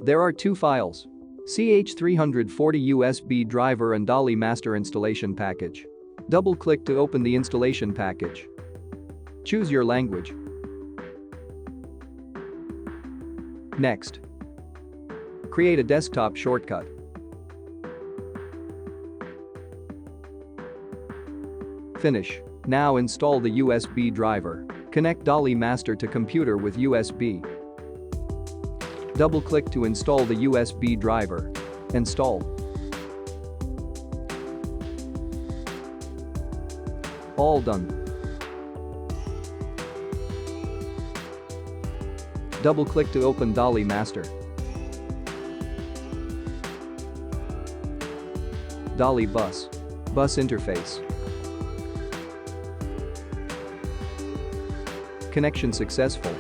There are two files. CH340 USB driver and DALI master installation package. Double-click to open the installation package. Choose your language. Next. Create a desktop shortcut. Finish. Now install the USB driver. Connect DALI master to computer with USB. Double-click to install the USB driver. Install. All done. Double-click to open DALI master. DALI bus. Bus interface. Connection successful.